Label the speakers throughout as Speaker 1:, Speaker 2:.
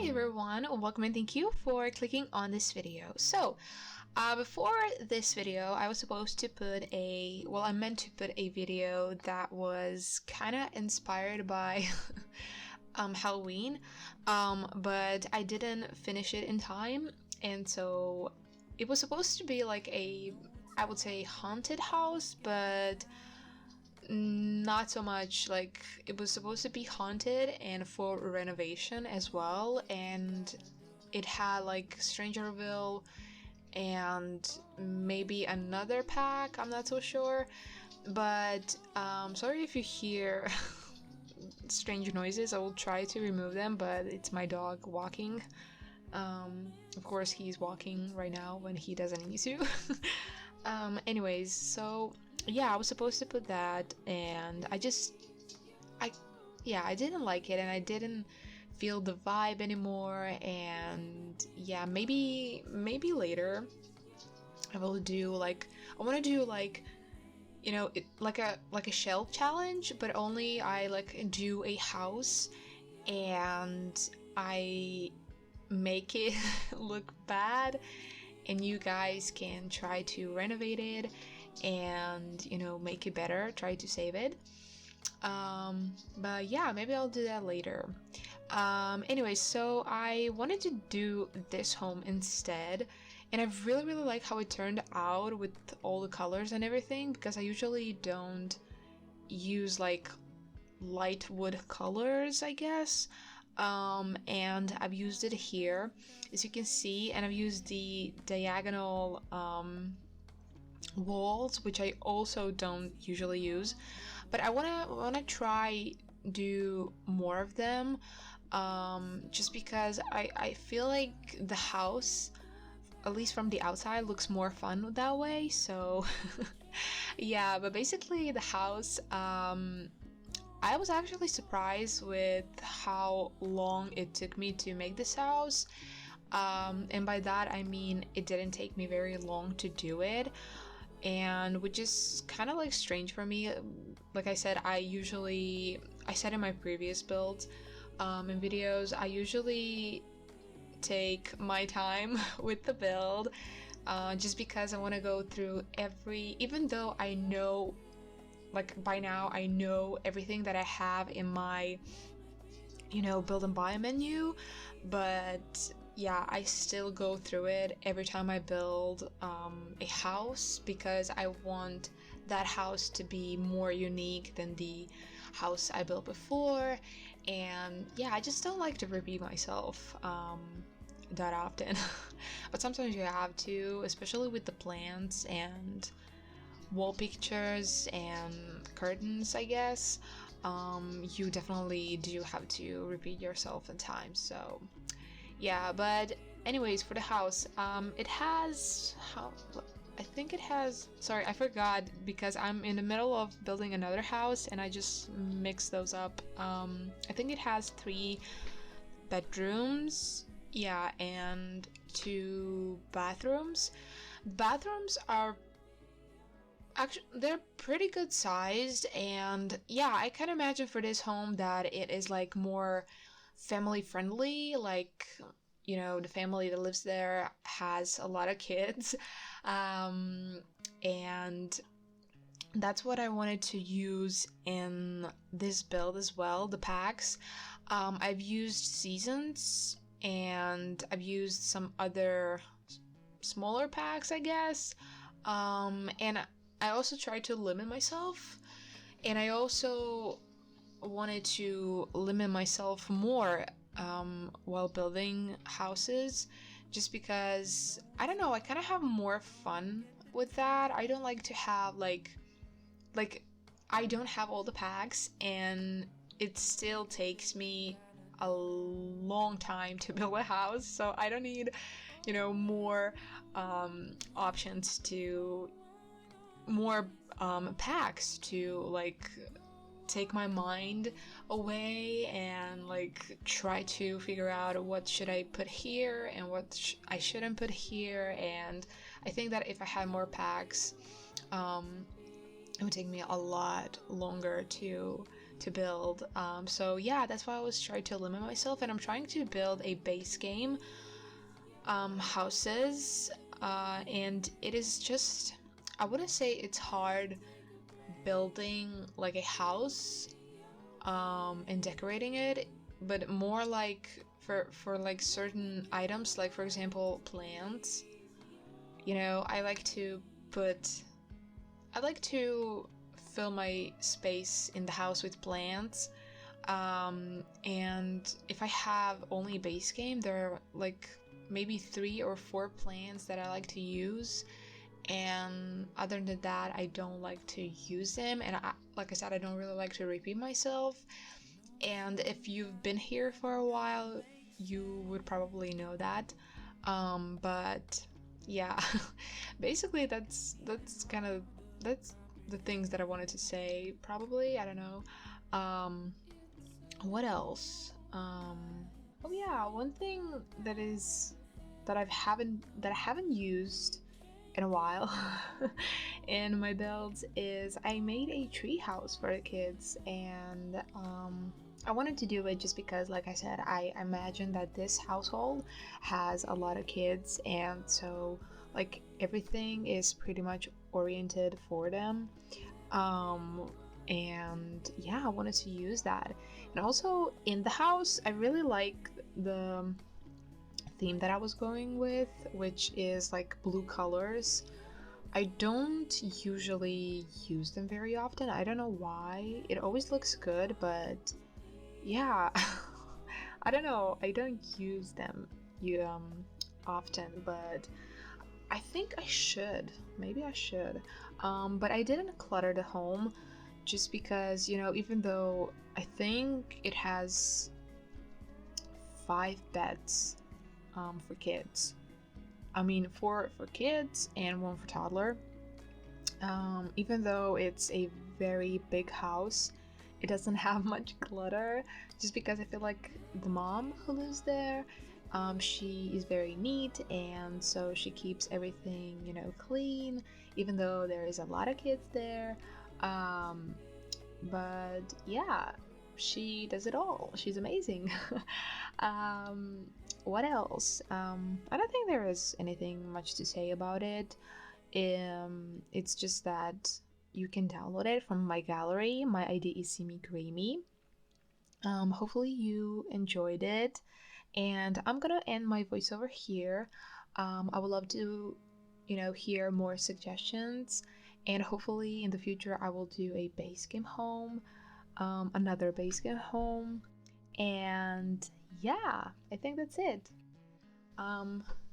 Speaker 1: Hi everyone, welcome and thank you for clicking on this video. So, before this video, I was supposed to put I meant to put a video that was kind of inspired by Halloween, but I didn't finish it in time, and so it was supposed to be like I would say haunted house, but not so much. Like, it was supposed to be haunted and for renovation as well, and it had like Strangerville and maybe another pack, I'm not so sure, but sorry if you hear strange noises. I will try to remove them, but it's my dog walking. Of course he's walking right now when he doesn't need to. Anyways, so yeah, I was supposed to put that, and I didn't like it, and I didn't feel the vibe anymore. And yeah, maybe later I will do I want to do like a shelf challenge, but only I do a house and I make it look bad, and you guys can try to renovate it and make it better, try to save it. But yeah, maybe I'll do that later. Anyway, so I wanted to do this home instead, and I really like how it turned out with all the colors and everything, because I usually don't use like light wood colors, I guess. And I've used it here, as you can see, and I've used the diagonal walls, which I also don't usually use, but I wanna try do more of them, just because I feel like the house, at least from the outside, looks more fun that way. So yeah, but basically the house, I was actually surprised with how long it took me to make this house, and by that I mean it didn't take me very long to do it, and which is kind of like strange for me. Like I said, I said in my previous builds and videos, I usually take my time with the build, just because I want to go through even though I know, like by now I know everything that I have in my build and buy menu, but yeah, I still go through it every time I build a house, because I want that house to be more unique than the house I built before. And yeah, I just don't like to repeat myself that often. But sometimes you have to, especially with the plants and wall pictures and curtains, I guess. You definitely do have to repeat yourself at times. So yeah, but anyways, for the house, it has sorry, I forgot, because I'm in the middle of building another house and I just mixed those up. I think it has 3 bedrooms, yeah, and 2 bathrooms. Bathrooms are actually, they're pretty good sized, and yeah, I can imagine for this home that it is like more family friendly, like the family that lives there has a lot of kids, and that's what I wanted to use in this build as well, the packs. I've used seasons, and I've used some other smaller packs, I guess, and I also tried to limit myself, and I also wanted to limit myself more while building houses, just because I don't know, I kind of have more fun with that. I don't like to have like I don't have all the packs, and it still takes me a long time to build a house, so I don't need more options to more packs to like take my mind away and like try to figure out what should I put here and what I shouldn't put here. And I think that if I had more packs, it would take me a lot longer to to build. So yeah, that's why I was trying to limit myself, and I'm trying to build a base game houses, and it is just, I wouldn't say it's hard building like a house and decorating it, but more like for like certain items, like for example plants. You know, I like to fill my space in the house with plants. And if I have only a base game, there are like maybe 3 or 4 plants that I like to use, and other than that I don't like to use them. And like I said, I don't really like to repeat myself, and if you've been here for a while you would probably know that. But yeah, basically that's the things that I wanted to say, probably. I don't know. What else? Oh yeah, one thing that I haven't used in a while in my builds is I made a tree house for the kids, and I wanted to do it just because, like I said, I imagine that this household has a lot of kids, and so like everything is pretty much oriented for them. And yeah, I wanted to use that. And also in the house, I really like the theme that I was going with, which is like blue colors. I don't usually use them very often. I don't know why. It always looks good, but yeah, I don't know. I don't use them often, but I think I should. Maybe I should. But I didn't clutter the home just because, you know, even though I think it has 5 beds for kids. I mean, 4 for kids and 1 for toddler. Even though it's a very big house, it doesn't have much clutter, just because I feel like the mom who lives there, she is very neat, and so she keeps everything, you know, clean, even though there is a lot of kids there. But yeah, she does it all. She's amazing. What else? I don't think there is anything much to say about it. It's just that you can download it from my gallery. My ID is Simiegreemie. Hopefully you enjoyed it, and I'm gonna end my voiceover here. I would love to, you know, hear more suggestions, and hopefully in the future I will do a base game home, another base game home, and yeah, I think that's it.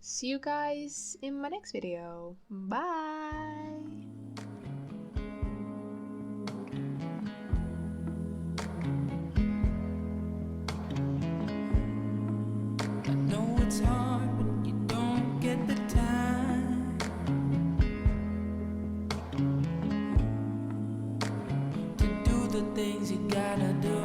Speaker 1: See you guys in my next video. Bye!
Speaker 2: It's hard when you don't get the time to do the things you gotta do.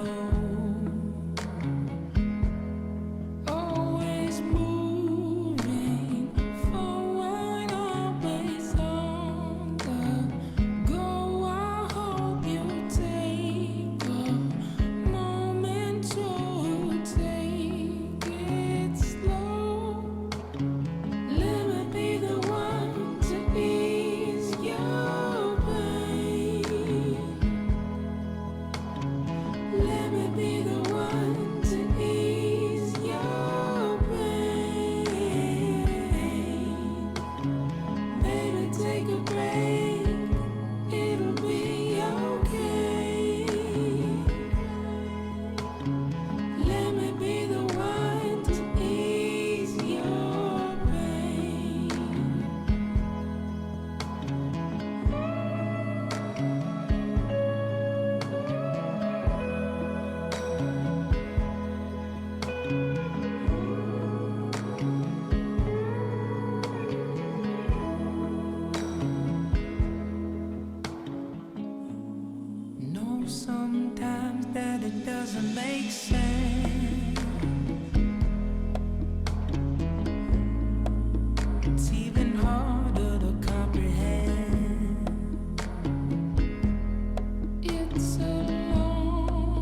Speaker 2: Always moving forward, always on the go. I hope you take a moment to take it slow. Let me be the one to ease your pain. Let me be the one to ease your pain. Baby, take a break. It'll be okay. Let me be the one to ease your pain. Know sometimes that it doesn't make sense. It's even harder to comprehend. It's a long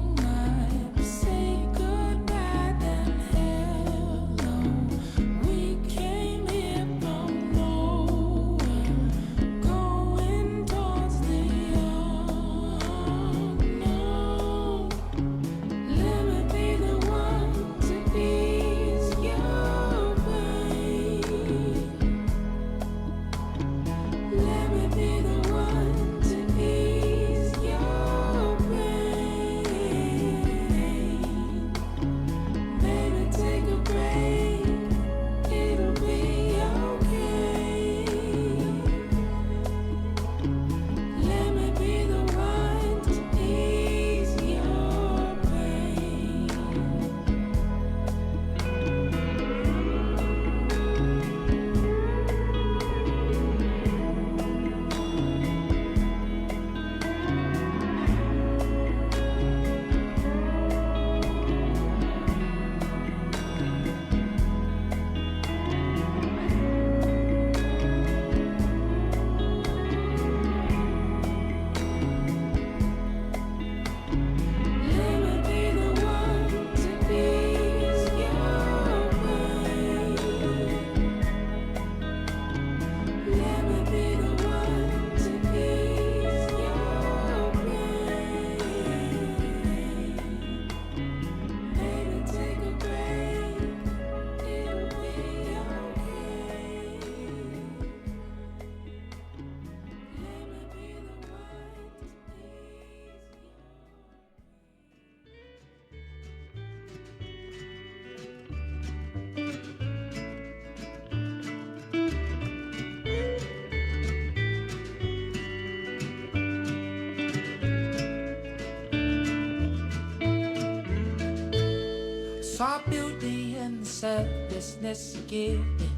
Speaker 2: Saw beauty in the selflessness of giving.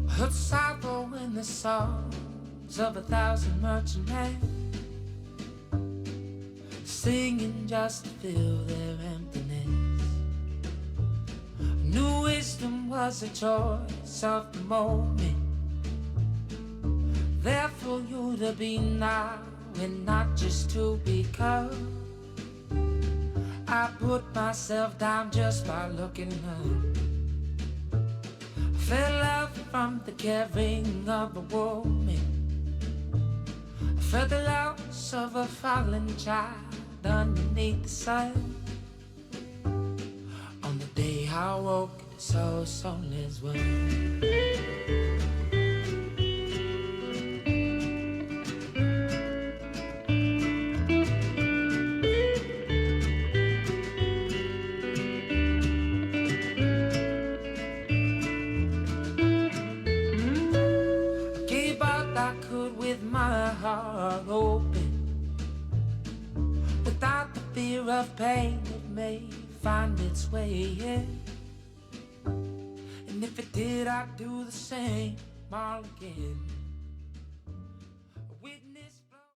Speaker 2: Heard sorrow in the songs of 1,000 merchantmen, singing just to fill their emptiness. New wisdom was a choice of the moment, there for you to be now and not just to become. I put myself down just by looking up. Felt love from the caring of a woman. Felt the loss of a fallen child underneath the sun. On the day I woke, so soulless one. My heart open, without the fear of pain it may find its way in. And if it did, I'd do the same all again.